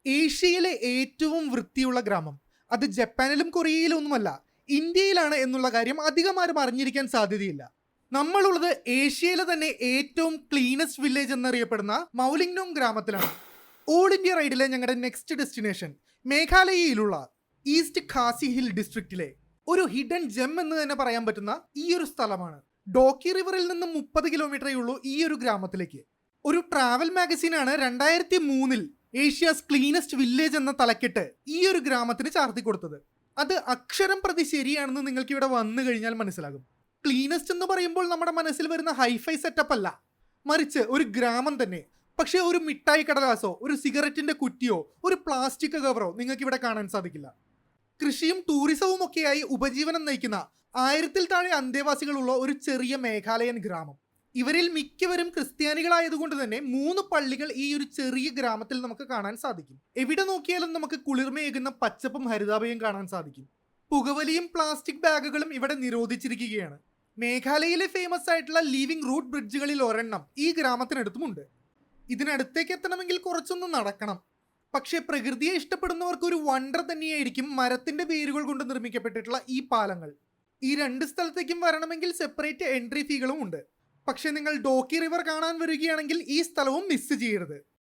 ഏഷ്യയിലെ ഏറ്റവും വൃത്തിയുള്ള ഗ്രാമം അത് ജപ്പാനിലും കൊറിയയിലും ഒന്നുമല്ല, ഇന്ത്യയിലാണ് എന്നുള്ള കാര്യം അധികം ആരും അറിഞ്ഞിരിക്കാൻ സാധ്യതയില്ല. നമ്മളുള്ളത് ഏഷ്യയിലെ തന്നെ ഏറ്റവും ക്ലീനസ്റ്റ് വില്ലേജ് എന്നറിയപ്പെടുന്ന മൗലിങ്നോങ് ഗ്രാമത്തിലാണ്. ഓൾ ഇന്ത്യ റൈഡിലെ ഞങ്ങളുടെ നെക്സ്റ്റ് ഡെസ്റ്റിനേഷൻ മേഘാലയയിലുള്ള ഈസ്റ്റ് ഖാസി ഹിൽ ഡിസ്ട്രിക്റ്റിലെ ഒരു ഹിഡൻ ജെം എന്ന് തന്നെ പറയാൻ പറ്റുന്ന ഈ ഒരു സ്ഥലമാണ്. ഡോക്കി റിവറിൽ നിന്നും 30 കിലോമീറ്ററേ ഉള്ളൂ ഈ ഒരു ഗ്രാമത്തിലേക്ക്. ഒരു ട്രാവൽ മാഗസീനാണ് 2003 ഏഷ്യാസ് ക്ലീനസ്റ്റ് വില്ലേജ് എന്ന തലക്കെട്ട് ഈ ഒരു ഗ്രാമത്തിന് ചാർത്തി കൊടുത്തത്. അത് അക്ഷരം പ്രതി ശരിയാണെന്ന് നിങ്ങൾക്ക് ഇവിടെ വന്നു കഴിഞ്ഞാൽ മനസ്സിലാകും. ക്ലീനസ്റ്റ് എന്ന് പറയുമ്പോൾ നമ്മുടെ മനസ്സിൽ വരുന്ന ഹൈഫൈ സെറ്റപ്പ് അല്ല, മറിച്ച് ഒരു ഗ്രാമം തന്നെ. പക്ഷേ ഒരു മിഠായി കടലാസോ ഒരു സിഗരറ്റിന്റെ കുറ്റിയോ ഒരു പ്ലാസ്റ്റിക് കവറോ നിങ്ങൾക്ക് ഇവിടെ കാണാൻ സാധിക്കില്ല. കൃഷിയും ടൂറിസവും ഒക്കെയായി ഉപജീവനം നയിക്കുന്ന 1000-ൽ താഴെ അന്തേവാസികളുള്ള ഒരു ചെറിയ മേഘാലയൻ ഗ്രാമം. ഇവരിൽ മിക്കവരും ക്രിസ്ത്യാനികളായതുകൊണ്ട് തന്നെ 3 പള്ളികൾ ഈ ഒരു ചെറിയ ഗ്രാമത്തിൽ നമുക്ക് കാണാൻ സാധിക്കും. എവിടെ നോക്കിയാലും നമുക്ക് കുളിർമയേകുന്ന പച്ചപ്പും ഹരിതാഭയും കാണാൻ സാധിക്കും. പുകവലിയും പ്ലാസ്റ്റിക് ബാഗുകളും ഇവിടെ നിരോധിച്ചിരിക്കുകയാണ്. മേഘാലയയിലെ ഫേമസ് ആയിട്ടുള്ള ലീവിംഗ് റൂട്ട് ബ്രിഡ്ജുകളിൽ ഒരെണ്ണം ഈ ഗ്രാമത്തിനടുത്തുമുണ്ട്. ഇതിനടുത്തേക്ക് എത്തണമെങ്കിൽ കുറച്ചൊന്ന് നടക്കണം. പക്ഷേ പ്രകൃതിയെ ഇഷ്ടപ്പെടുന്നവർക്ക് ഒരു വണ്ടർ തന്നെയായിരിക്കും മരത്തിന്റെ വേരുകൾ കൊണ്ട് നിർമ്മിക്കപ്പെട്ടിട്ടുള്ള ഈ പാലങ്ങൾ. ഈ 2 സ്ഥലത്തേക്കും വരണമെങ്കിൽ സെപ്പറേറ്റ് എൻട്രി ഫീകളും ഉണ്ട്. പക്ഷെ നിങ്ങൾ ഡോക്കി റിവർ കാണാൻ വരികയാണെങ്കിൽ ഈ സ്ഥലവും മിസ് ചെയ്യരുത്.